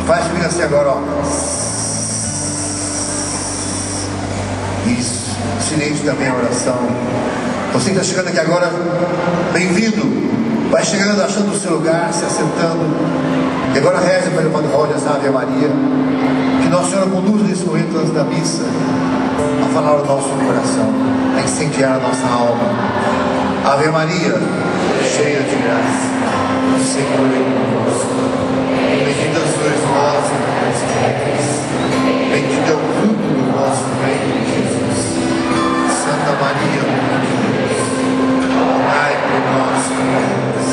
Faz comigo assim agora, ó. Isso. Silêncio também a oração. Você que está chegando aqui agora, bem-vindo. Vai chegando, achando o seu lugar, se assentando. E agora reza pelo Padre Roger essa Ave Maria. Que Nossa Senhora conduza nesse momento antes da missa a falar o nosso coração, a incendiar a nossa alma. Ave Maria, cheia de graça, o Senhor é convosco. Bendita sois vós entre as mulheres, bendito é o fruto do vosso ventre, Jesus. Santa Maria, Mãe de Deus, rogai por nós, pecadores,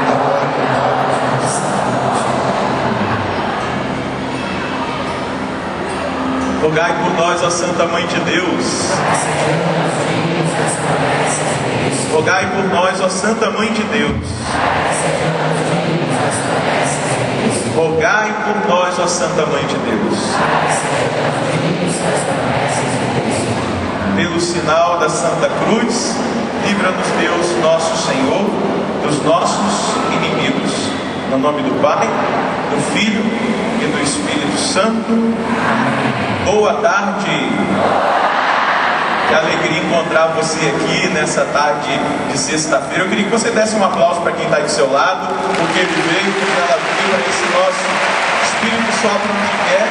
agora e na hora de nossa morte. Rogai por nós, ó Santa Mãe de Deus. Rogai por nós, ó Santa Mãe de Deus. Rogai por nós, ó Santa Mãe de Deus. Pelo sinal da Santa Cruz, livra-nos Deus, nosso Senhor, dos nossos inimigos. No nome do Pai, do Filho e do Espírito Santo. Boa tarde. Que alegria encontrar você aqui nessa tarde de sexta-feira. Eu queria que você desse um aplauso para quem está aí do seu lado, porque ele veio, porque ela veio, para esse nosso Espírito sopra onde quer.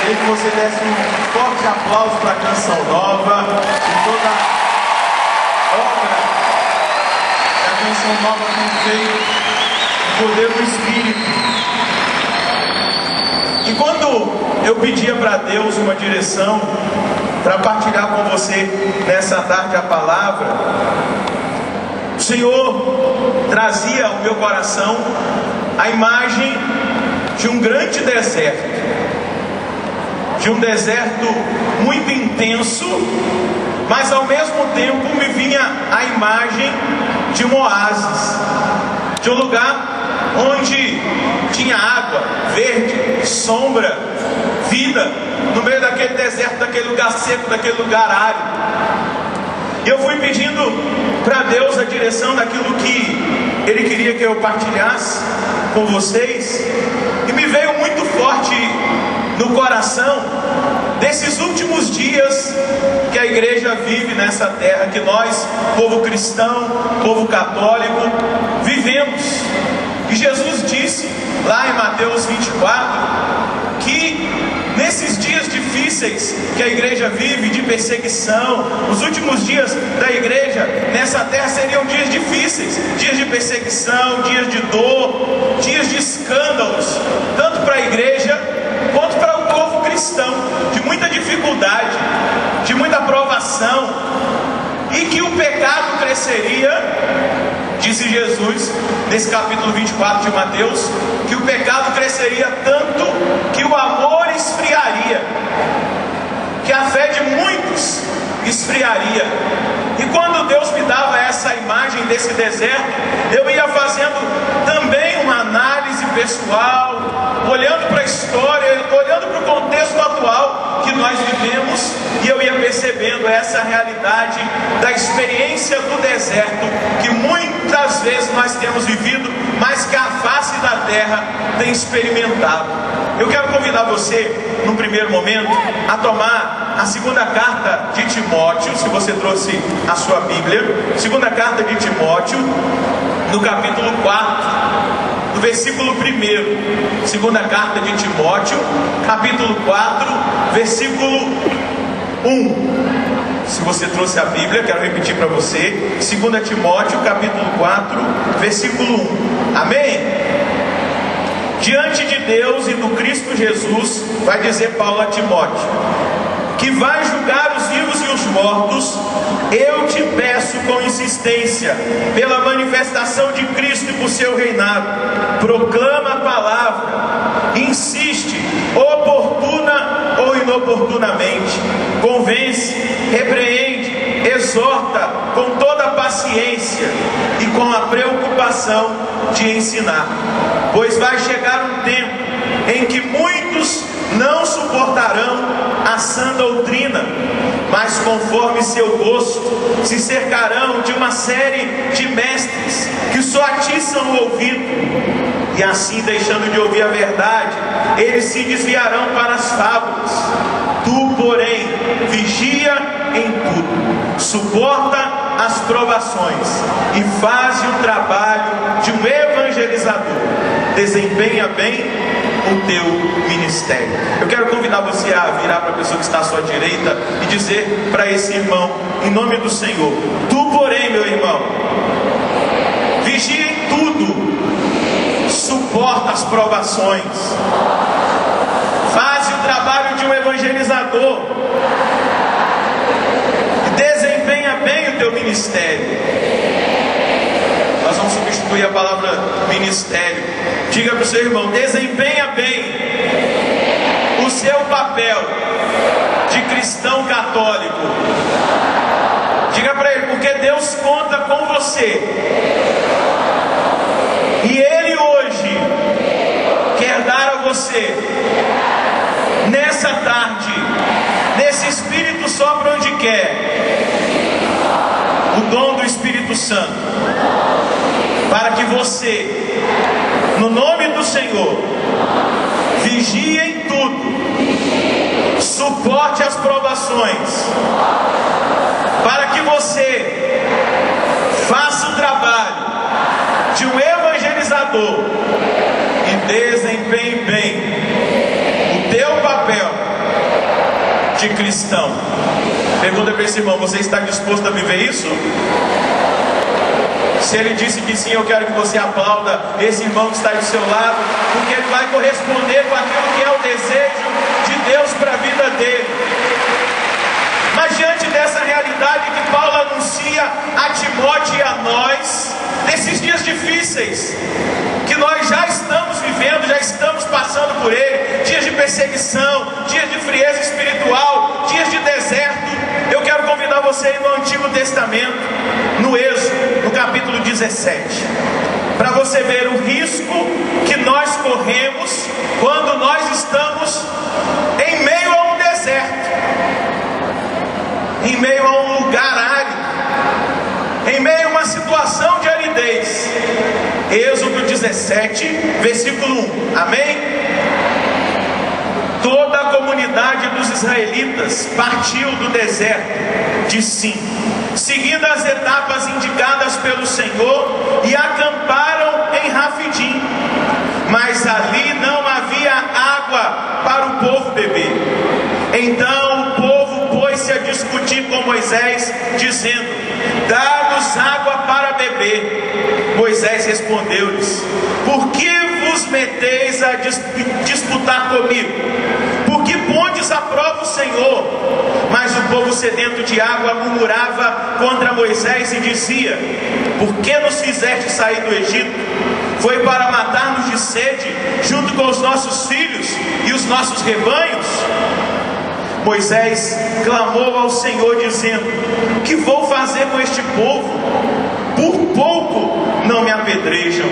Queria que você desse um forte aplauso para a Canção Nova e toda a obra que a Canção Nova tem feito, o poder do Espírito. E quando eu pedia para Deus uma direção para partilhar com você nessa tarde a palavra, o Senhor trazia ao meu coração a imagem de um grande deserto, de um deserto muito intenso, mas ao mesmo tempo me vinha a imagem de um oásis, de um lugar onde tinha água, verde, sombra, vida, no meio daquele deserto, daquele lugar seco, daquele lugar árido. E eu fui pedindo para Deus a direção daquilo que Ele queria que eu partilhasse com vocês, e me veio muito forte no coração desses últimos dias que a igreja vive nessa terra, que nós, povo cristão, povo católico, vivemos. E Jesus disse lá em Mateus 24 que nesses dias difíceis que a igreja vive, de perseguição, os últimos dias da igreja nessa terra seriam dias difíceis, dias de perseguição, dias de dor, dias de escândalos, tanto para a igreja quanto para o povo cristão, de muita dificuldade, de muita provação, e que o pecado cresceria. Disse Jesus, nesse capítulo 24 de Mateus, que o pecado cresceria tanto que o amor esfriaria, que a fé de muitos esfriaria. E quando Deus me dava essa imagem desse deserto, eu ia fazendo também uma análise pessoal, olhando para a história, olhando para o contexto atual que nós vivemos, e eu ia percebendo essa realidade da experiência do deserto, que muitas vezes nós temos vivido, mas que a face da terra tem experimentado. Eu quero convidar você, no primeiro momento, a tomar a segunda carta de Timóteo, se você trouxe a sua Bíblia, segunda carta de Timóteo, no capítulo 4, no versículo 1, segunda carta de Timóteo, capítulo 4, versículo 1. Se você trouxe a Bíblia, quero repetir para você, 2 Timóteo, capítulo 4, versículo 1. Amém? Diante de Deus e do Cristo Jesus, vai dizer Paulo a Timóteo, que vai julgar os vivos e os mortos, eu te peço com insistência, pela manifestação de Cristo e por seu reinado, proclama a palavra, insiste, oportuna ou inoportunamente, convence, repreende, exorta com toda a paciência e com a preocupação de ensinar, pois vai chegar um tempo em que muitos não suportarão a sã doutrina, mas conforme seu gosto, se cercarão de uma série de mestres que só atiçam o ouvido. E assim, deixando de ouvir a verdade, eles se desviarão para as fábulas. Tu, porém, vigia em tudo, suporta as provações e faz o trabalho de um evangelizador. Desempenha bem o teu ministério. Eu quero convidar você a virar para a pessoa que está à sua direita e dizer para esse irmão, em nome do Senhor: tu, porém, meu irmão, vigia em tudo, suporta as provações, faz o trabalho de um evangelizador, desempenha bem o teu ministério. Nós vamos substituir a palavra ministério. Diga para o seu irmão: desempenha bem o seu papel de cristão católico. Diga para ele, porque Deus conta com você. E Ele hoje quer dar a você, nessa tarde, nesse Espírito sopra onde quer, o dom do Espírito Santo, para que você, no nome do Senhor, vigie em tudo, suporte as provações, para que você faça o trabalho de um evangelizador e desempenhe bem o teu papel de cristão. Pergunta para esse irmão: você está disposto a viver isso? Se ele disse que sim, eu quero que você aplauda esse irmão que está aí do seu lado, porque ele vai corresponder com aquilo que é o desejo de Deus para a vida dele. Mas diante dessa realidade que Paulo anuncia a Timóteo e a nós, nesses dias difíceis que nós já estamos vivendo, já estamos passando por ele, dias de perseguição, dias de frieza espiritual, dias de deserto, eu quero convidar você a ir no Antigo Testamento, no Êxodo, no capítulo 17, para você ver o risco que nós corremos quando nós estamos em meio a um deserto, em meio a um lugar árido, em meio a uma situação de aridez. Êxodo 17, versículo 1, amém? Toda a comunidade dos israelitas partiu do deserto de Sim, seguindo as etapas indicadas pelo Senhor, e acamparam em Rafidim. Mas ali não havia água para o povo beber. Então o povo pôs-se a discutir com Moisés, dizendo: dá-nos água para beber. Moisés respondeu-lhes: por que vos meteis a disputar comigo? Por que pondes à prova o Senhor? Mas o povo sedento de água murmurava contra Moisés e dizia: por que nos fizeste sair do Egito? Foi para matar-nos de sede, junto com os nossos filhos e os nossos rebanhos? Moisés clamou ao Senhor, dizendo: que vou fazer com este povo? Por pouco não me apedrejam.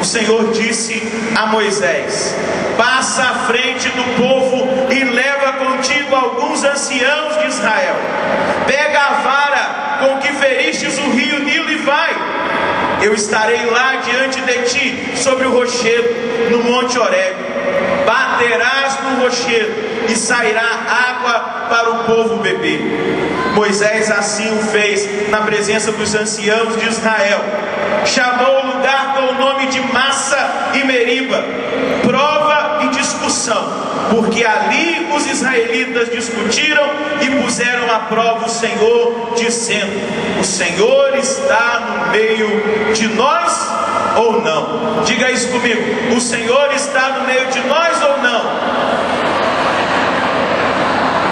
O Senhor disse a Moisés: passa à frente do povo e leva contigo alguns anciãos de Israel. Pega a vara com que feristes o rio Nilo e vai. Eu estarei lá diante de ti, sobre o rochedo, no monte Horebe. Baterás no rochedo e sairá água para o povo beber. Moisés assim o fez na presença dos anciãos de Israel. Chamou o lugar com o nome de Massa e Meriba, prova e discussão, porque ali os israelitas discutiram e puseram à prova o Senhor, dizendo: o Senhor está no meio de nós ou não? Diga isso comigo: o Senhor está no meio de nós ou não?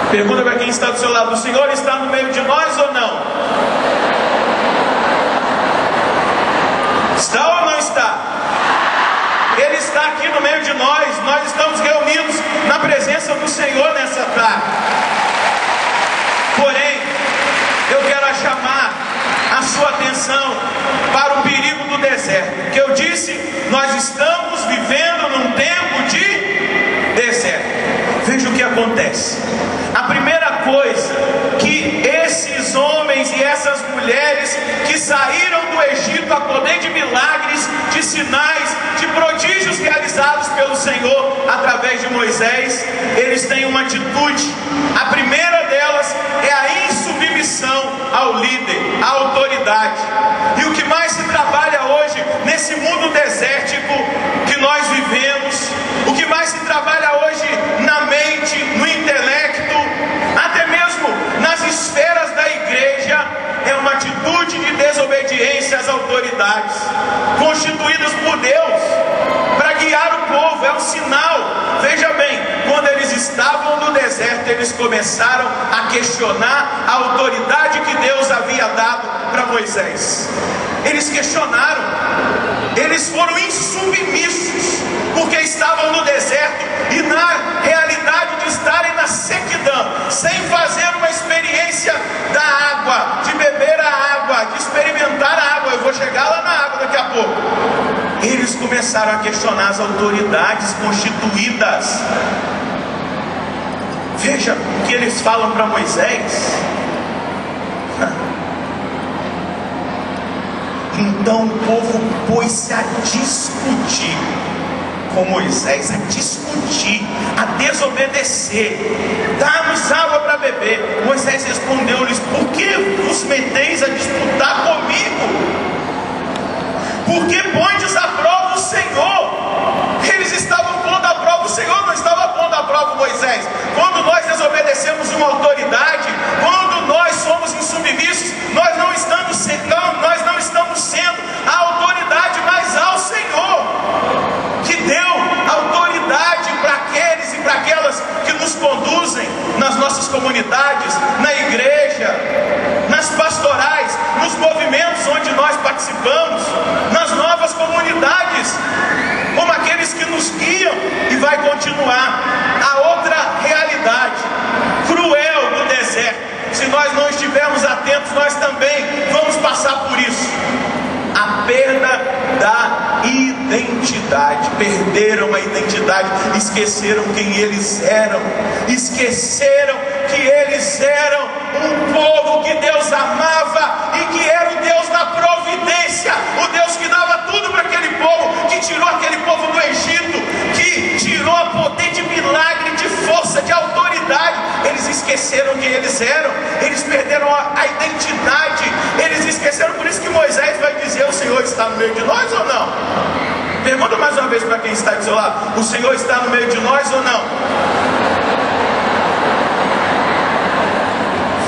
Pergunta para quem está do seu lado: o Senhor está no meio de nós ou não? Está ou não está? Ele está aqui no meio de nós. Nós estamos reunidos na presença do Senhor nessa tarde. Porém, eu quero chamar a sua atenção para o perigo do deserto. Que eu disse, nós estamos vivendo num tempo de deserto. Veja o que acontece. A primeira coisa que que esses homens e essas mulheres que saíram do Egito a poder de milagres, de sinais, de prodígios realizados pelo Senhor através de Moisés, eles têm uma atitude. A primeira delas é a insubmissão ao líder, à autoridade. E o que mais se trabalha hoje nesse mundo desértico que nós vivemos, o que mais se trabalha hoje na mente, no intelecto, até mesmo nas esferas da igreja, é uma atitude de desobediência às autoridades constituídas por Deus para guiar o povo. É um sinal. Veja bem, quando eles estavam no deserto, eles começaram a questionar a autoridade que Deus havia dado para Moisés. Eles questionaram, eles foram insubmissos, porque estavam no deserto e na realidade de estarem na sequidão, sem fazer uma experiência da água, de beber a água, de experimentar a água. Eu vou chegar lá na água daqui a pouco. Eles começaram a questionar as autoridades constituídas. Veja o que eles falam para Moisés. Então o povo pôs-se a discutir com Moisés, a discutir, a desobedecer. Dá-nos água para beber. Moisés respondeu-lhes: por que vos meteis a disputar comigo? Por que pondes à prova o Senhor? Eles estavam pondo à prova o Senhor, não estava pondo à prova Moisés. Quando nós desobedecemos uma autoridade, quando nós somos insubmissos, nós não estamos sendo a autoridade, mas ao Senhor, que deu autoridade para aqueles e para aquelas que nos conduzem nas nossas comunidades, na igreja, nas pastorais, nos movimentos onde nós participamos, nas novas comunidades, como aqueles que nos guiam. E vai continuar a outra realidade cruel do deserto. Se nós não estivermos atentos, nós também vamos passar por isso. A perda da identidade. Perderam a identidade, esqueceram quem eles eram, esqueceram que eles eram um povo que Deus amava e que era o Deus da providência, o Deus que dava tudo para aquele povo, que tirou aquele povo do Egito, que tirou a poder de milagre, de força, de autoridade. Eles esqueceram quem eles eram, eles perderam a identidade, eles esqueceram. Por isso que Moisés vai dizer: o Senhor está no meio de nós ou não? Pergunta mais uma vez para quem está do seu lado: o Senhor está no meio de nós ou não?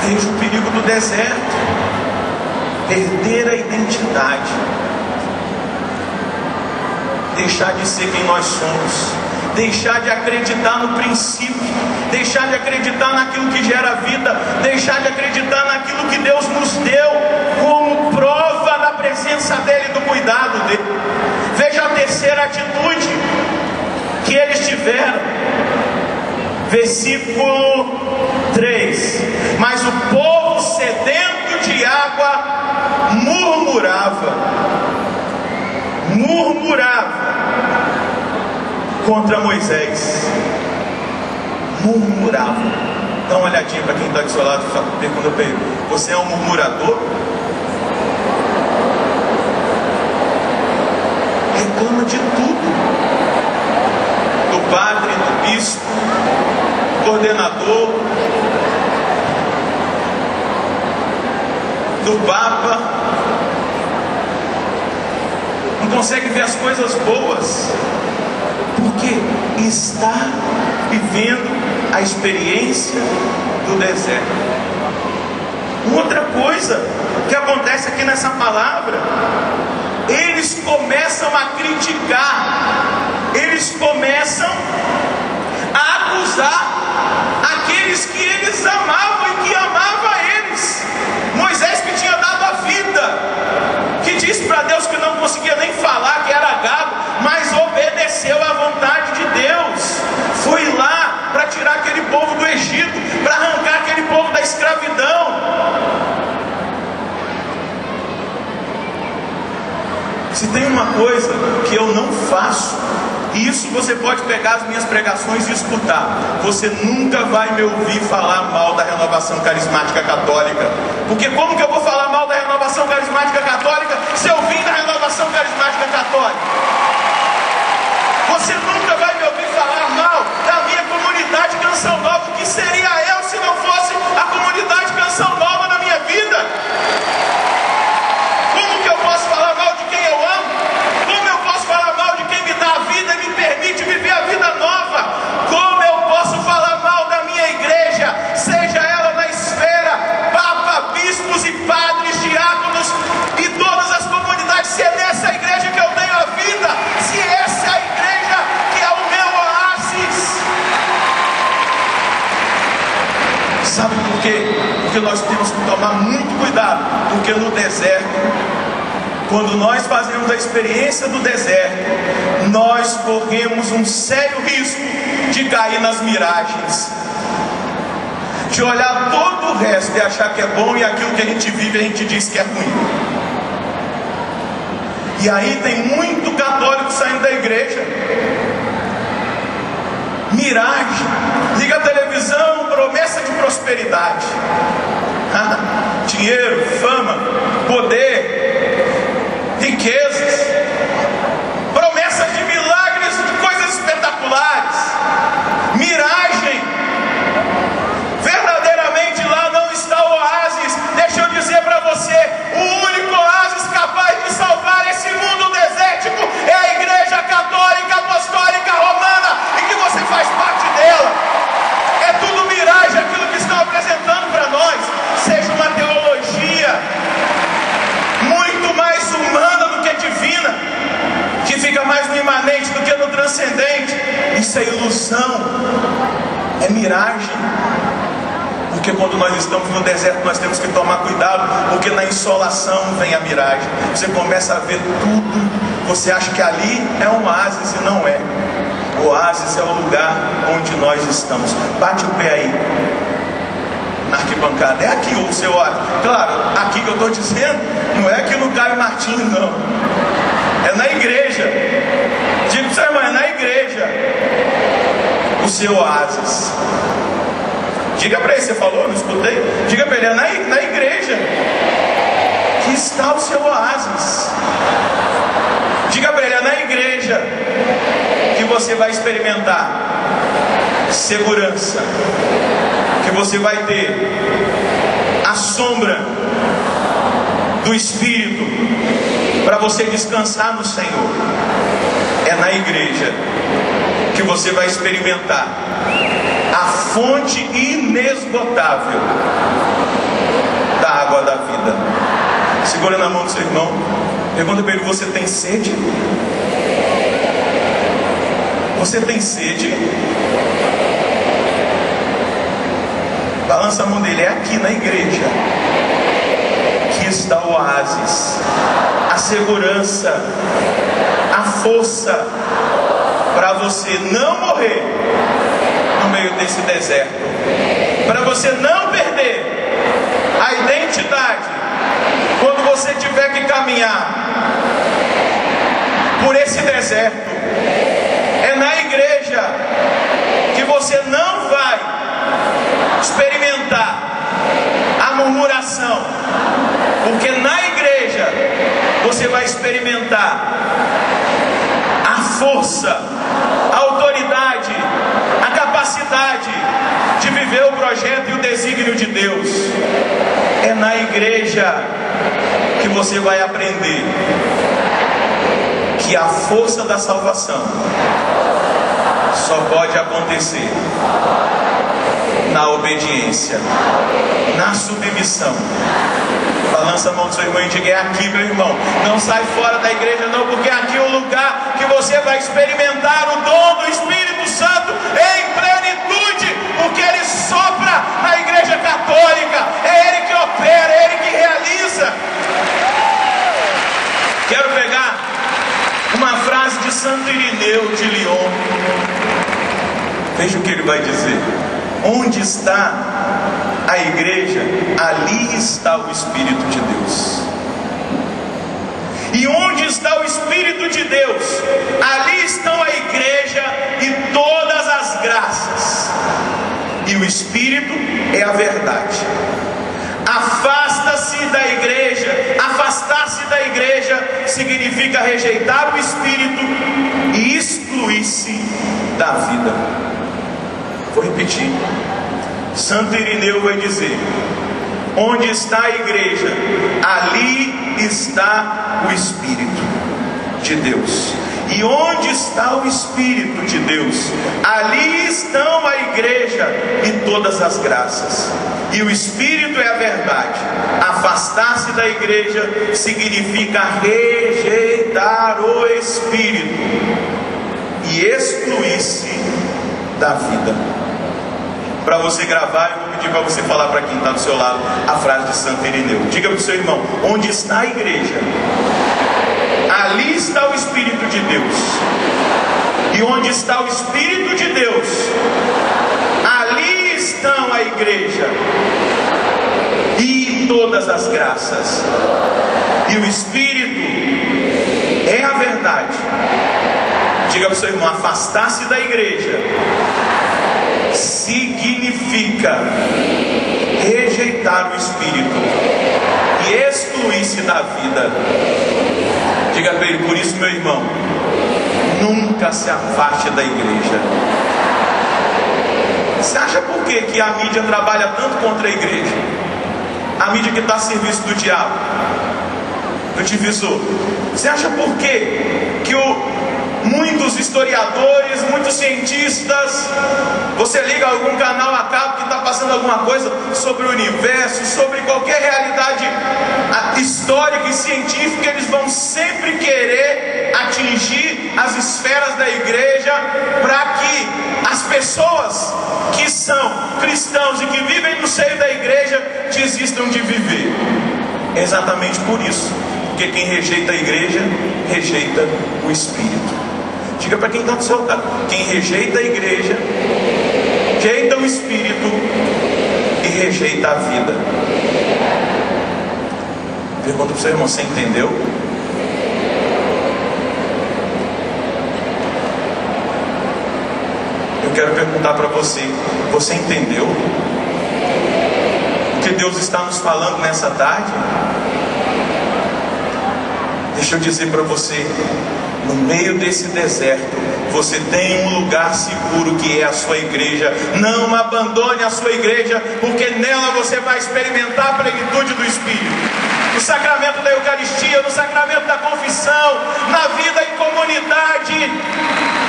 Veja o perigo do deserto: perder a identidade, deixar de ser quem nós somos, deixar de acreditar no princípio, deixar de acreditar naquilo que gera vida, deixar de acreditar naquilo que Deus nos deu como prova da presença dEle, do cuidado dEle. Veja a terceira atitude que eles tiveram, versículo 3: mas o povo sedento de água murmurava contra Moisés. Murmurava. Dá uma olhadinha para quem está do seu lado, pergunta para ele: você é um murmurador? Reclama de tudo, do padre, do bispo, do coordenador, do papa. Não consegue ver as coisas boas, porque está vivendo a experiência do deserto. Outra coisa que acontece aqui nessa palavra: eles começam a criticar, eles começam a acusar aqueles que eles amavam e que amavam eles. Moisés, que tinha dado a vida, que disse para Deus que não conseguia nem falar, que era gago, mas obedeceu à vontade de Deus, foi lá para tirar aquele povo do Egito, para arrancar aquele povo da escravidão. Se tem uma coisa que eu não faço, E isso você pode pegar as minhas pregações e escutar. Você nunca vai me ouvir falar mal da Renovação Carismática Católica. Porque como que eu vou falar mal da Renovação Carismática Católica se eu vim da Renovação Carismática Católica? Você nunca vai me ouvir falar mal da minha comunidade Canção Nova. O que seria eu se não fosse a comunidade Canção Nova na minha vida? Como que eu posso falar mal de quem eu amo? Como eu posso falar mal de quem me dá a vida e me permite viver a vida nova? Como eu posso falar mal da minha igreja, seja ela na esfera papa, bispos e padres, diáconos e todas as comunidades, se é nessa igreja que eu tenho a vida, se essa é a igreja que é o meu oásis? Sabe por quê? Porque nós temos que tomar muito cuidado, porque no deserto, quando nós fazemos a experiência do deserto, nós corremos um sério risco de cair nas miragens, de olhar todo o resto e achar que é bom, e aquilo que a gente vive a gente diz que é ruim. E aí tem muito católico saindo da igreja. Miragem, liga a televisão, promessa de prosperidade, dinheiro, fama, poder, riquezas, promessas de milagres, de coisas espetaculares, miragem. Verdadeiramente lá não está o oásis. Deixa eu dizer para você, o único oásis capaz de salvar esse mundo desértico é a Igreja Católica Apostólica Romana, e que você faz parte dela. É tudo miragem aquilo que estão apresentando para nós, seja uma teologia muito mais humana do que divina, que fica mais no imanente do que no transcendente. Isso é ilusão, é miragem. Porque quando nós estamos no deserto, nós temos que tomar cuidado, porque na insolação vem a miragem. Você começa a ver tudo, você acha que ali é um oásis e não é. O oásis é o lugar onde nós estamos. Bate o pé aí na arquibancada. É aqui o seu oásis. Claro, aqui que eu estou dizendo, não é aqui no Caio Martins, não. É na igreja. Diga para o seu irmão, é na igreja o seu oásis. Diga para ele, você falou, não escutei? Diga para ele, é na igreja que está o seu oásis. Diga para ele, é na igreja que você vai experimentar segurança, que você vai ter a sombra do Espírito para você descansar no Senhor. É na igreja que você vai experimentar a fonte inesgotável da água da vida. Segura na mão do seu irmão, pergunta para ele, você tem sede? Você tem sede? Balança a mão dele, é aqui na igreja que está o oásis, a segurança, a força para você não morrer no meio desse deserto, para você não perder a identidade quando você tiver que caminhar por esse deserto. É na igreja que você não vai experimentar a murmuração, porque na igreja você vai experimentar a força, a autoridade, a capacidade de viver o projeto e o desígnio de Deus. É na igreja que você vai aprender que a força da salvação só pode acontecer na obediência, na submissão. Balança a mão do seu irmão e diga, é aqui, meu irmão. Não sai fora da igreja não, porque aqui é o lugar que você vai experimentar o dom do Espírito Santo em plenitude, porque Ele sopra na igreja católica, é Ele que opera, é Ele que realiza. Quero pegar uma frase de Santo Irineu de Lyon. Veja o que ele vai dizer. Onde está a igreja, ali está o Espírito de Deus. E onde está o Espírito de Deus, ali estão a igreja igreja e todas as graças. E o Espírito é a verdade. Afasta-se da igreja. Afastar-se da igreja significa rejeitar o Espírito e excluir-se da vida. Vou repetir. Santo Irineu vai dizer: onde está a igreja, ali está o Espírito de Deus. E onde está o Espírito de Deus, ali estão a igreja e todas as graças. E o Espírito é a verdade. Afastar-se da igreja significa rejeitar o Espírito e excluir-se da vida. Para você gravar, eu vou pedir para você falar para quem está do seu lado a frase de Santo Irineu. Diga para o seu irmão: onde está a igreja, ali está o Espírito de Deus. E onde está o Espírito de Deus, ali estão a igreja e todas as graças. E o Espírito é a verdade. Diga para o seu irmão: afastar-se da igreja significa rejeitar o Espírito e excluir-se da vida. Diga para ele: por isso, meu irmão, nunca se afaste da igreja. Você acha por quê que a mídia trabalha tanto contra a igreja? A mídia que está a serviço do diabo, do divisor. Você acha por quê que muitos historiadores, muitos cientistas, você liga a algum canal a cabo que está passando alguma coisa sobre o universo, sobre qualquer realidade histórica e científica, eles vão sempre querer atingir as esferas da igreja para que as pessoas que são cristãos e que vivem no seio da igreja desistam de viver. É exatamente por isso, porque quem rejeita a igreja rejeita o Espírito. Diga para quem está do seu lado: quem rejeita a igreja rejeita o Espírito e rejeita a vida. Pergunta para o seu irmão: você entendeu? Eu quero perguntar para você: você entendeu o que Deus está nos falando nessa tarde? Deixa eu dizer para você: no meio desse deserto, você tem um lugar seguro que é a sua igreja. Não abandone a sua igreja, porque nela você vai experimentar a plenitude do Espírito. No sacramento da Eucaristia, no sacramento da confissão, na vida em comunidade,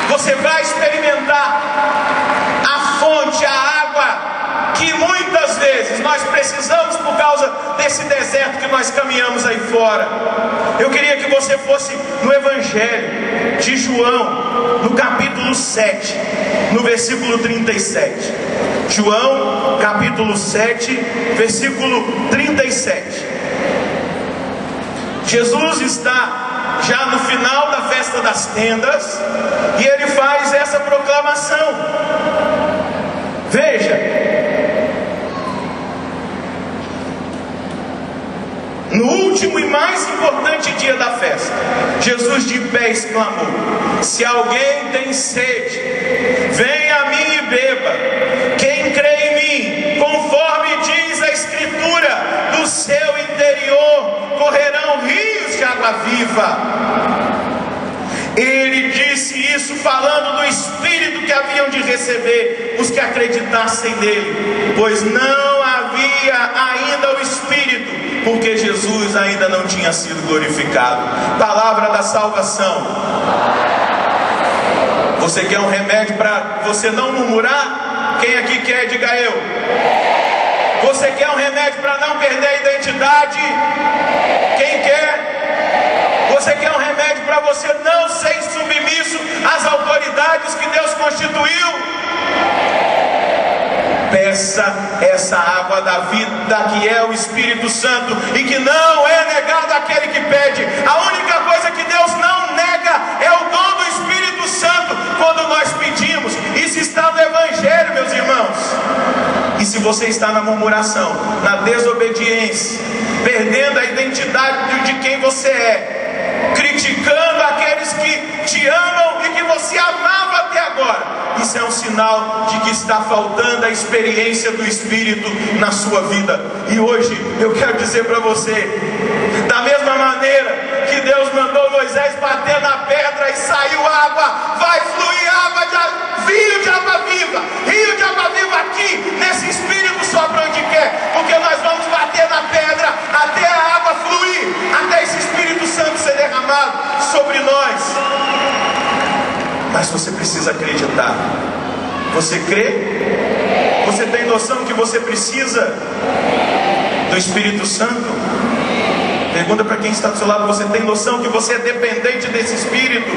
você vai experimentar a fonte, a água que muitas vezes nós precisamos por causa desse deserto que nós caminhamos aí fora. Eu queria que você fosse no Evangelho de João, no capítulo 7, no versículo 37. João, capítulo 7, versículo 37. Jesus está já no final da festa das tendas e ele faz essa proclamação. Veja, no último e mais importante dia da festa, Jesus de pé exclamou: se alguém tem sede, venha a mim e beba. Quem crê em mim, conforme diz a Escritura, do seu interior correrão rios de água viva. Ele disse isso falando do Espírito que haviam de receber os que acreditassem nele, pois não havia ainda o Espírito, porque Jesus ainda não tinha sido glorificado. Palavra da salvação. Você quer um remédio para você não murmurar? Quem aqui quer? Diga eu. Você quer um remédio para não perder a identidade? Quem quer? Você quer um remédio para você não ser submisso às autoridades que Deus constituiu? Peça essa água da vida que é o Espírito Santo e que não é negado àquele que pede. A única coisa que Deus não nega é o dom do Espírito Santo quando nós pedimos. Isso está no Evangelho, meus irmãos. E se você está na murmuração, na desobediência, perdendo a identidade de quem você é, criticando aqueles que te amam e que você amava até isso é um sinal de que está faltando a experiência do Espírito na sua vida. E hoje eu quero dizer para você, da mesma maneira que Deus mandou Moisés bater na pedra e saiu água, vai fluir rio de água viva, rio de água viva aqui, nesse Espírito sopra onde quer, porque nós vamos bater na pedra até a água fluir, até esse Espírito Santo ser derramado sobre nós. Mas você precisa acreditar. Você crê? Você tem noção que você precisa do Espírito Santo? Pergunta para quem está do seu lado: você tem noção que você é dependente desse Espírito?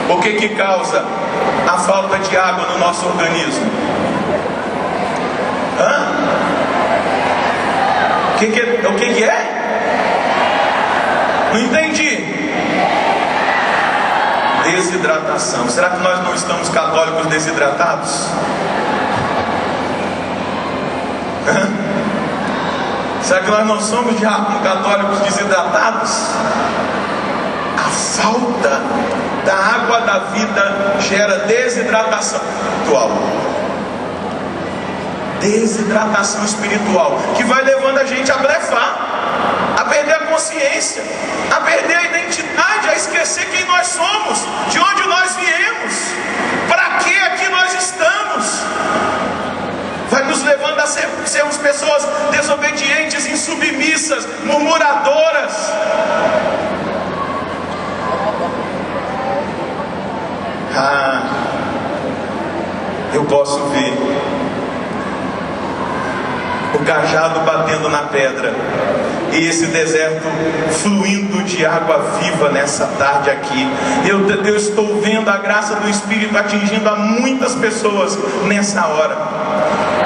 O que causa a falta de água no nosso organismo? O que é? Não entendi. Desidratação. Será que nós não estamos católicos desidratados? Será que nós não somos católicos desidratados? A falta da água da vida gera desidratação espiritual. Desidratação espiritual, que vai levando a gente a blefar, a perder a consciência, a perder a identidade, a esquecer quem nós somos, de onde nós viemos, para que aqui nós estamos. Vai nos levando a sermos pessoas desobedientes, insubmissas, murmuradoras. Eu posso ver o cajado batendo na pedra e esse deserto fluindo de água viva nessa tarde aqui. Eu estou vendo a graça do Espírito atingindo a muitas pessoas nessa hora,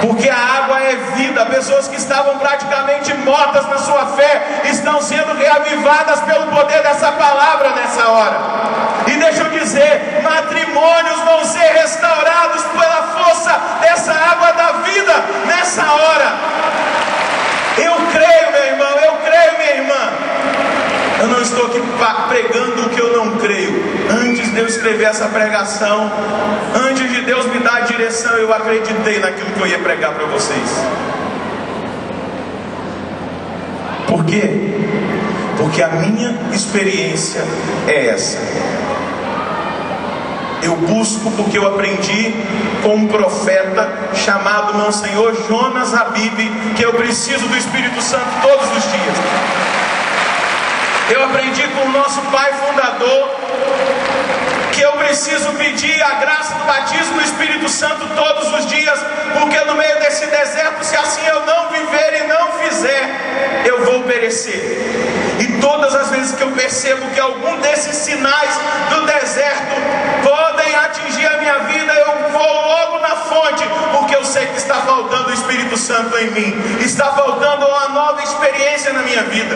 porque a água é vida. Pessoas que estavam praticamente mortas na sua fé estão sendo reavivadas pelo poder dessa palavra nessa hora. E deixa eu dizer, matrimônios vão ser restaurados pela força dessa água da vida nessa hora. Eu creio, meu irmão, eu creio, minha irmã. Eu não estou aqui pregando o que eu não creio. Antes de eu escrever essa pregação, antes de Deus me dar a direção, eu acreditei naquilo que eu ia pregar para vocês. Por quê? Porque a minha experiência é essa. Eu busco porque eu aprendi com um profeta chamado Monsenhor Jonas Habib, que eu preciso do Espírito Santo todos os dias. Eu aprendi com o nosso pai fundador que eu preciso pedir a graça do batismo do Espírito Santo todos os dias, porque no meio desse deserto, se assim eu não viver e não fizer, eu vou perecer. E todas as vezes que eu percebo que algum desses sinais do deserto podem atingir a minha vida, eu vou logo na fonte, porque eu sei que está faltando o Espírito Santo em mim, está faltando uma nova experiência na minha vida.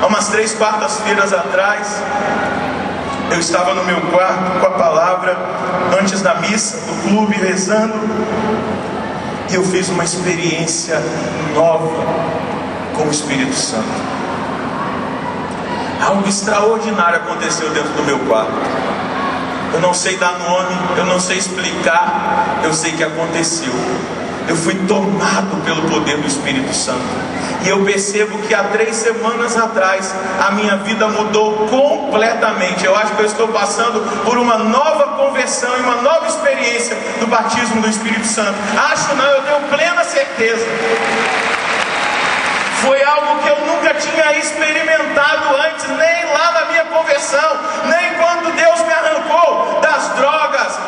Há umas 3 quartas-feiras atrás, eu estava no meu quarto com a palavra, antes da missa do clube, rezando, e eu fiz uma experiência nova com o Espírito Santo. Algo extraordinário aconteceu dentro do meu quarto. Eu não sei dar nome, eu não sei explicar, eu sei que aconteceu. Eu fui tomado pelo poder do Espírito Santo. E eu percebo que há 3 semanas atrás a minha vida mudou completamente. Eu acho que eu estou passando por uma nova conversão e uma nova experiência do batismo do Espírito Santo. Acho não, eu tenho plena certeza. Foi algo que eu nunca tinha experimentado antes, nem lá na minha conversão, nem quando Deus me arrancou das drogas,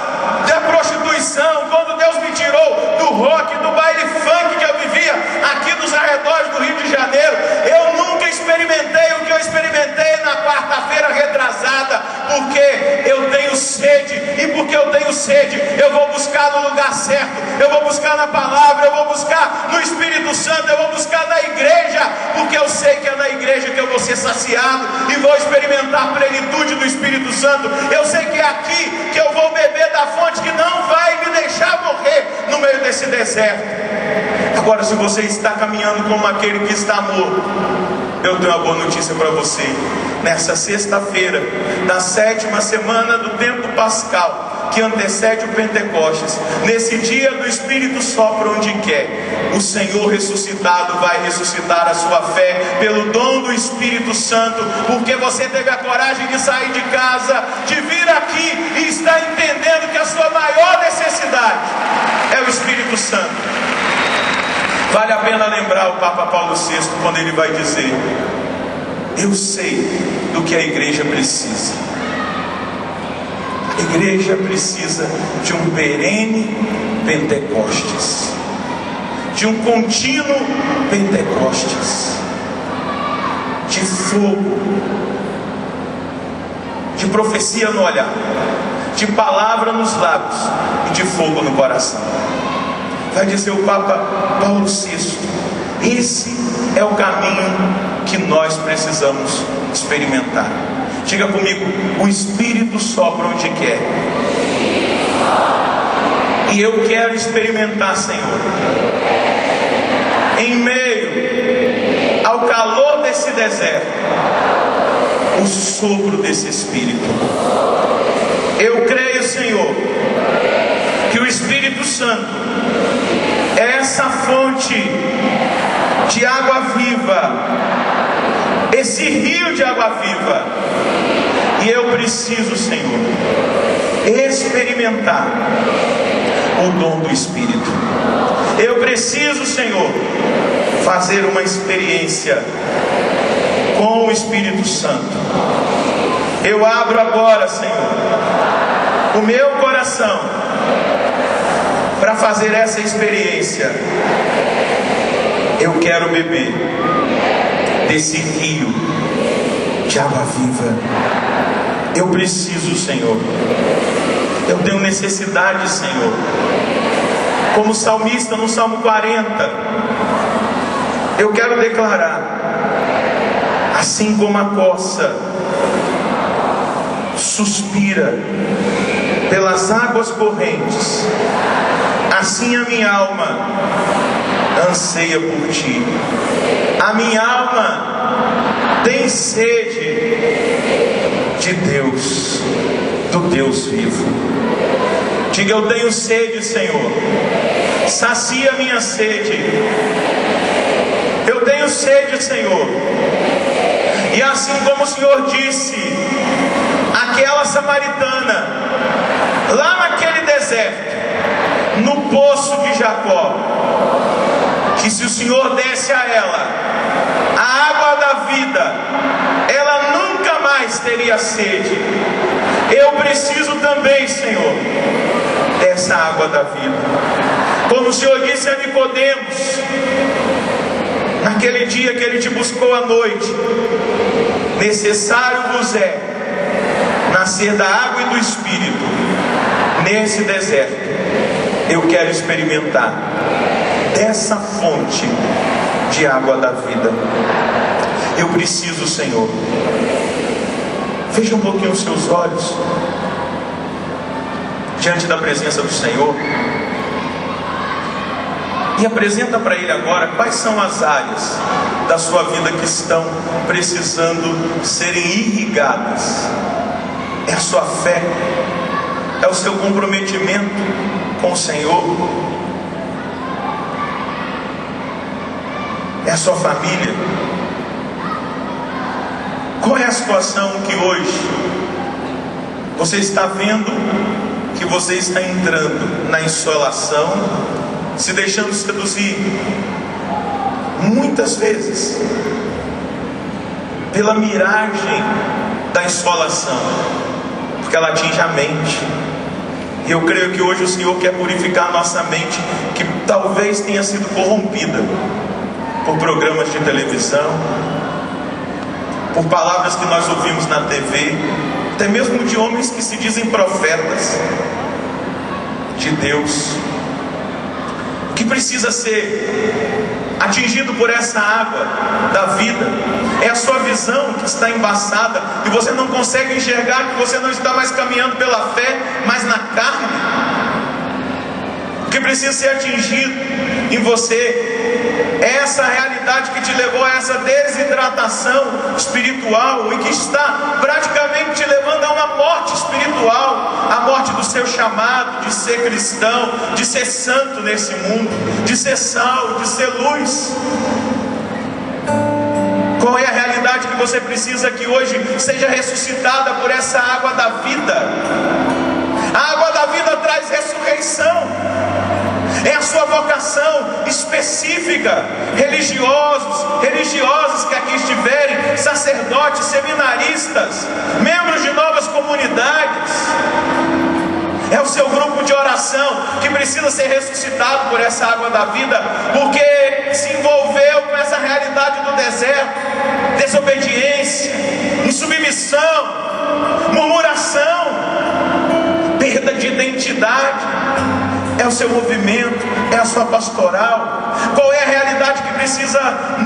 da prostituição, quando Deus me tirou do rock, do baile funk que eu vivia aqui nos arredores do Rio de Janeiro. Eu nunca experimentei o que eu experimentei na quarta-feira retrasada, porque eu tenho sede, e porque eu tenho sede, eu vou buscar no lugar certo, eu vou buscar na palavra, eu vou buscar no Espírito Santo, eu vou buscar na igreja, porque eu sei que é na igreja que eu vou ser saciado e vou experimentar a plenitude do Espírito Santo. Eu sei que é aqui que eu vou beber da fonte que não vai me deixar morrer no meio desse deserto. Agora, se você está caminhando como aquele que está morto, eu tenho uma boa notícia para você. nessa sexta-feira da 7ª semana do tempo pascal, que antecede o Pentecostes, nesse dia do Espírito sopra onde quer, o Senhor ressuscitado vai ressuscitar a sua fé pelo dom do Espírito Santo, porque você teve a coragem de sair de casa, de vir aqui e está entendendo que a sua maior necessidade é o Espírito Santo. Vale a pena lembrar o Papa Paulo VI quando ele vai dizer: eu sei do que a igreja precisa. A igreja precisa de um perene Pentecostes, de um contínuo Pentecostes, de fogo, de profecia no olhar, de palavra nos lábios e de fogo no coração. Vai dizer o Papa Paulo VI: esse é o caminho que nós precisamos experimentar. Diga comigo: o Espírito sopra onde quer. E eu quero experimentar, Senhor, em meio ao calor desse deserto, o sopro desse Espírito. Eu creio, Senhor, que o Espírito Santo é essa fonte de água viva, esse rio de água viva. E eu preciso, Senhor, experimentar o dom do Espírito. Eu preciso, Senhor, fazer uma experiência com o Espírito Santo. Eu abro agora, Senhor, o meu coração para fazer essa experiência. Eu quero beber desse rio de água viva. Eu preciso, Senhor. Eu tenho necessidade, Senhor. Como salmista no Salmo 40, eu quero declarar: assim como a coça suspira pelas águas correntes, assim a minha alma anseia por ti. A minha alma tem sede de Deus, do Deus vivo. Diga: eu tenho sede, Senhor. Sacia a minha sede. Eu tenho sede, Senhor. E assim como o Senhor disse àquela samaritana, lá naquele deserto, no poço de Jacó, que se o Senhor desse a ela a água da vida, ela nunca mais teria sede. Eu preciso também, Senhor, dessa água da vida. Como o Senhor disse a Nicodemos, naquele dia que ele te buscou à noite: necessário vos é nascer da água e do Espírito. Nesse deserto eu quero experimentar dessa fonte de água da vida. Eu preciso, Senhor. Feche um pouquinho os seus olhos diante da presença do Senhor e apresenta para Ele agora quais são as áreas da sua vida que estão precisando serem irrigadas. É a sua fé, é o seu comprometimento com o Senhor, é a sua família. Qual é a situação que hoje você está vendo que você está entrando na insolação, se deixando seduzir muitas vezes pela miragem da insolação, porque ela atinge a mente. E eu creio que hoje o Senhor quer purificar a nossa mente, que talvez tenha sido corrompida por programas de televisão, por palavras que nós ouvimos na TV, até mesmo de homens que se dizem profetas de Deus. O que precisa ser atingido por essa água da vida é a sua visão que está embaçada e você não consegue enxergar que você não está mais caminhando pela fé, mas na carne. O que precisa ser atingido em você é essa realidade que te levou a essa essa desidratação espiritual e que está praticamente te levando a uma morte espiritual, a morte do seu chamado de ser cristão, de ser santo nesse mundo, de ser sal, de ser luz. Qual é a realidade que você precisa que hoje seja ressuscitada por essa água da vida? A água da vida traz ressurreição. É a sua vocação específica. Religiosos que aqui estiverem, sacerdotes, seminaristas, membros de novas comunidades, é o seu grupo de oração que precisa ser ressuscitado por essa água da vida, porque se envolveu com essa realidade do deserto, desobediência, insubmissão, murmuração, perda de identidade. É o seu movimento, é a sua pastoral. Qual é a realidade que precisa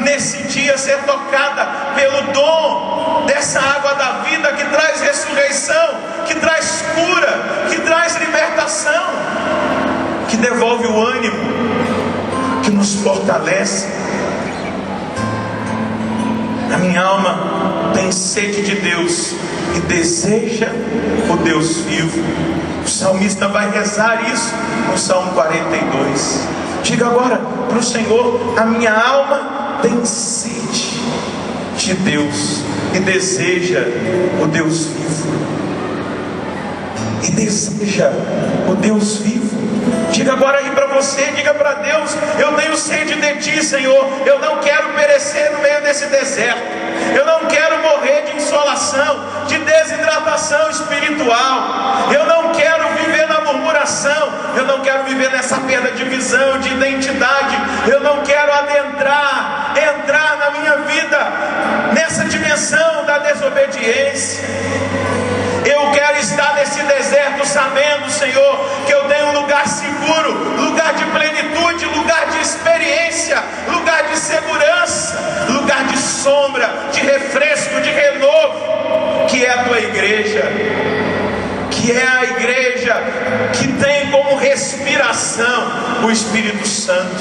nesse dia ser tocada pelo dom dessa água da vida que traz ressurreição, que traz cura, que traz libertação, que devolve o ânimo, que nos fortalece? A minha alma tem sede de Deus e deseja o Deus vivo. O salmista vai rezar isso no Salmo 42. Diga agora para o Senhor: a minha alma tem sede de Deus e deseja o Deus vivo. E deseja o Deus vivo. Diga agora aí para você, diga para Deus: eu tenho sede de Ti, Senhor. Eu não quero perecer no meio desse deserto. Eu não quero morrer de insolação, de desidratação espiritual. Eu não quero viver na murmuração. Eu não quero viver nessa perda de visão, de identidade. Eu não quero entrar na minha vida nessa dimensão da desobediência. Eu quero estar nesse deserto sabendo, Senhor, que eu tenho um lugar seguro, lugar de plenitude, lugar de experiência, lugar de segurança, lugar de sombra, de refresco, de renovo, que é a tua igreja, que é a igreja que tem como respiração o Espírito Santo.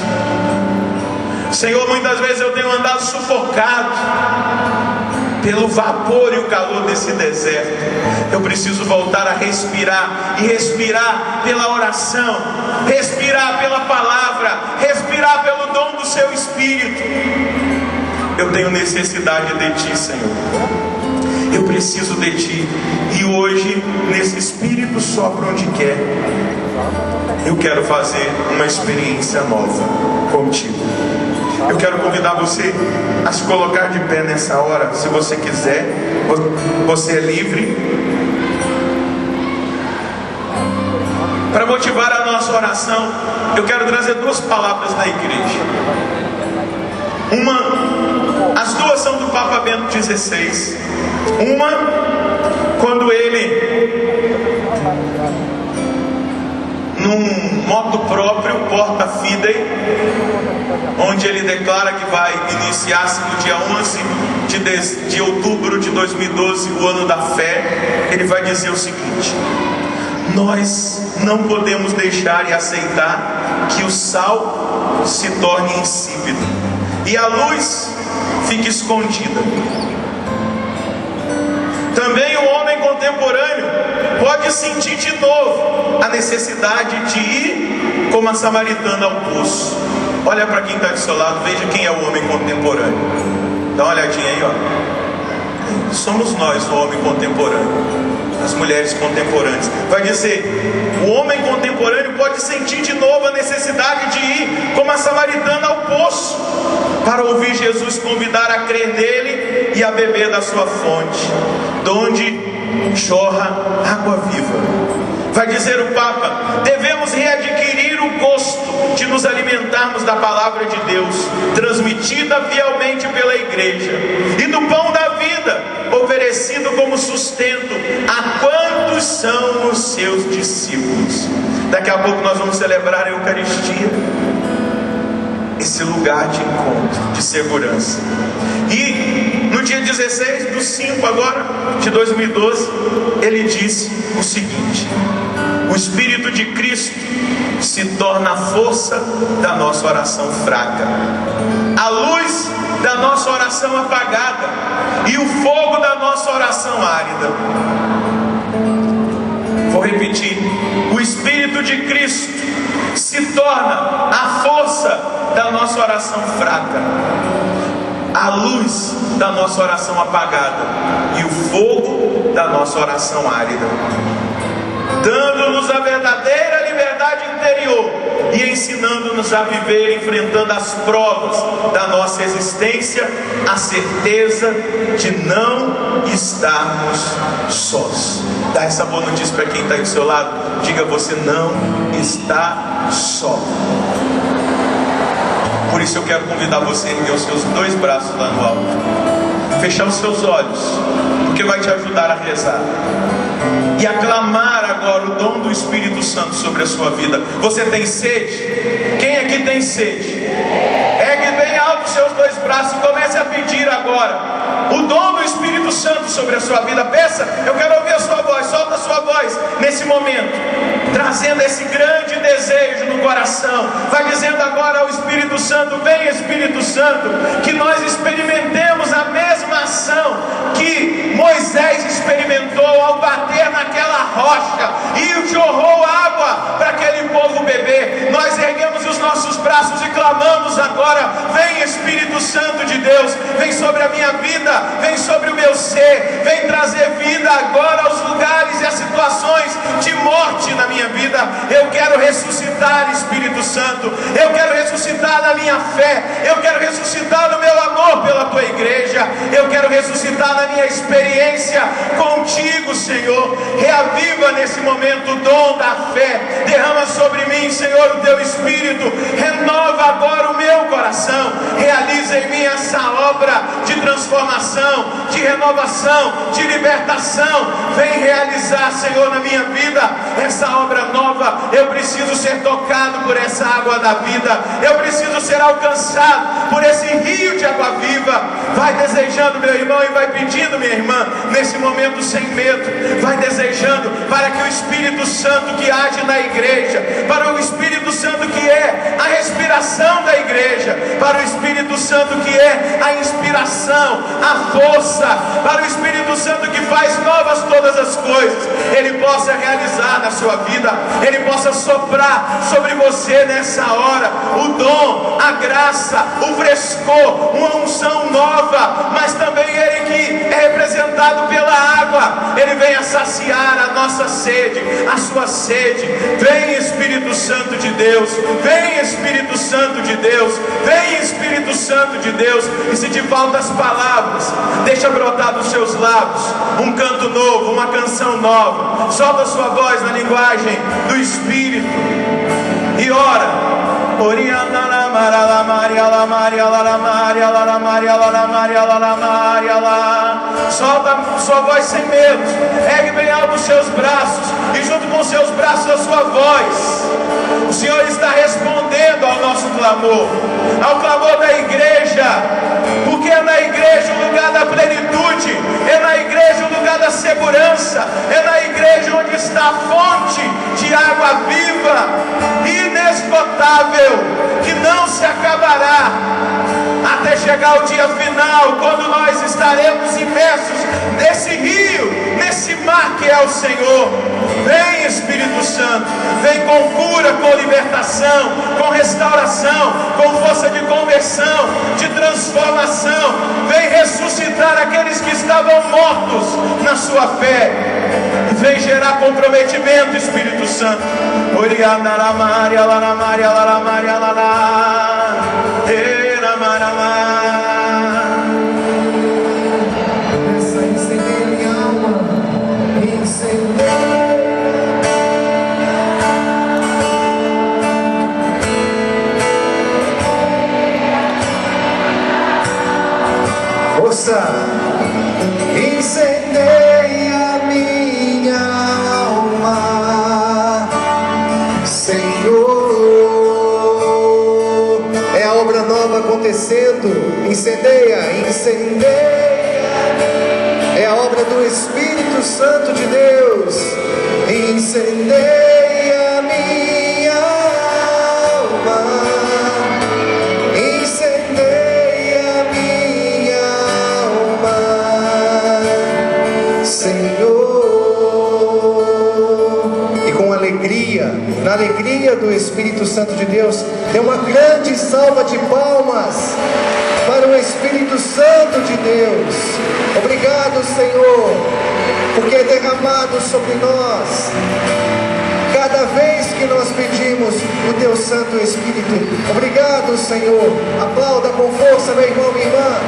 Senhor, muitas vezes eu tenho andado sufocado pelo vapor e o calor desse deserto. Eu preciso voltar a respirar, e respirar pela oração, respirar pela palavra, respirar pelo dom do seu Espírito. Eu tenho necessidade de Ti, Senhor. Eu preciso de Ti. E hoje, nesse Espírito sopra onde quer. Eu quero fazer uma experiência nova contigo. Eu quero convidar você a se colocar de pé nessa hora, se você quiser. Você é livre. Para motivar a nossa oração, eu quero trazer duas palavras da igreja. As duas são do Papa Bento XVI. Uma, quando ele, num modo próprio, porta fidei, onde ele declara que vai iniciar-se no dia 11 de outubro de 2012, o ano da fé. Ele vai dizer o seguinte: nós não podemos deixar e aceitar que o sal se torne insípido e a luz fique escondida. Também o homem contemporâneo pode sentir de novo a necessidade de ir como a samaritana ao poço. Olha para quem está do seu lado, veja quem é o homem contemporâneo. Dá uma olhadinha aí, ó. Somos nós o homem contemporâneo, as mulheres contemporâneas. Vai dizer: o homem contemporâneo pode sentir de novo a necessidade de ir como a samaritana ao poço, para ouvir Jesus convidar a crer nele e a beber da sua fonte, de onde jorra água viva. Vai dizer o Papa: devemos readquirir o gosto de nos alimentarmos da palavra de Deus, transmitida fielmente pela igreja, e do pão da vida, oferecido como sustento a quantos são os seus discípulos. Daqui a pouco nós vamos celebrar a Eucaristia, esse lugar de encontro, de segurança. E no dia 16/5 agora, de 2012, ele disse o seguinte: o Espírito de Cristo se torna a força da nossa oração fraca, a luz da nossa oração oração apagada e o fogo da nossa oração árida. Vou repetir: o Espírito de Cristo se torna a força da nossa oração fraca, a luz da nossa oração apagada e o fogo da nossa oração árida, dando-nos a verdadeira liberdade interior e ensinando-nos a viver, enfrentando as provas da nossa existência, a certeza de não estarmos sós. Dá essa boa notícia para quem está aí do seu lado. Diga: você não está só. Por isso eu quero convidar você a erguer os seus dois braços lá no alto, fechar os seus olhos, porque vai te ajudar a rezar e aclamar agora o dom do Espírito Santo sobre a sua vida. Você tem sede? Quem aqui tem sede? Ergue bem alto os seus dois braços e comece a pedir agora o dom do Espírito Santo sobre a sua vida. Peça, eu quero ouvir a sua voz. Solta a sua voz nesse momento, trazendo esse grande desejo no coração. Vai dizendo agora ao Espírito Santo: vem Espírito Santo, que nós experimentemos a mesma ação que Moisés experimentou ao bater naquela rocha e jorrou água para aquele povo beber. Nós erguemos os nossos braços e clamamos agora: vem Espírito Santo de Deus, vem sobre a minha vida, vem sobre o meu ser, vem trazer vida agora aos lugares e às situações de morte na minha vida. Eu quero ressuscitar, Espírito Santo, eu quero ressuscitar na minha fé, eu quero ressuscitar no meu amor pela tua igreja, eu quero ressuscitar na minha experiência contigo, Senhor. Reaviva nesse momento o dom da fé, derrama sobre mim, Senhor, o teu Espírito, renova agora o meu coração, realiza em mim essa obra de transformação, de renovação, de libertação. Vem realizar, Senhor, na minha vida essa obra nova. Eu preciso ser tocado por essa água da vida, eu preciso ser alcançado por esse rio de água viva. Vai desejando, meu irmão, e vai pedindo, minha irmã, nesse momento sem medo. Vai desejando para que o Espírito Santo que age na igreja, para o Espírito Santo que é a respiração da igreja, para o Espírito Santo que é a inspiração, a força, para o Espírito Santo que faz novas todas as coisas, ele possa realizar na sua vida, ele possa soprar sobre você nessa hora o dom, a graça, o frescor, uma unção nova, mas também ele que é representado pela água, ele venha saciar a nossa sede, a sua sede. Vem Espírito Santo de Deus, vem Espírito Santo de Deus, vem Espírito Santo de Deus. E se te faltam as palavras, deixa brotar dos seus lábios um canto novo, uma canção nova. Solta a sua voz na linguagem do Espírito e ora. Solta sua voz sem medo, ergue bem alto os seus braços e junto com os seus braços a sua voz. O Senhor está respondendo ao nosso clamor, ao clamor da igreja, porque é na igreja o lugar da plenitude, é na igreja o lugar da segurança, é na igreja onde está a fonte de água viva, inesgotável, que não se acabará até chegar o dia final, quando nós estaremos imersos nesse rio, nesse mar que é o Senhor. Vem Espírito Santo, vem com cura, com libertação, com restauração, com força de conversão, de transformação. Vem ressuscitar aqueles que estavam mortos na sua fé. Vem gerar comprometimento, Espírito Santo. Incendeia minha alma, Senhor. É a obra nova acontecendo. Incendeia, incendeia. É a obra do Espírito Santo de Deus. Incendeia minha alma, incendeia minha Santo de Deus. Dê uma grande salva de palmas para o Espírito Santo de Deus. Obrigado, Senhor, porque é derramado sobre nós cada vez que nós pedimos o Teu Santo Espírito. Obrigado, Senhor. Aplauda com força, meu irmão, minha irmã,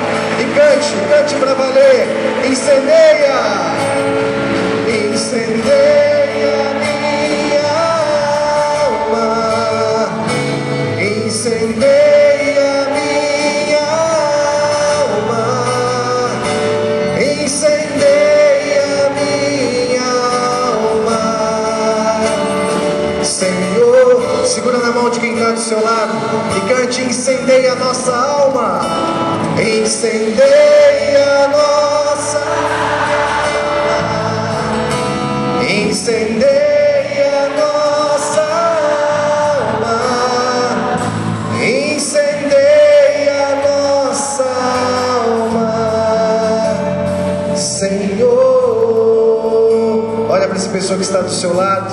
e cante para valer. Incendeia minha alma, incendeia minha alma, incendeia minha alma. Senhor, segura na mão de quem está do seu lado e cante: incendeia a nossa alma, incendeia a nossa alma, incendeia a nossa alma, incendeia a nossa alma. Senhor, olha para essa pessoa que está do seu lado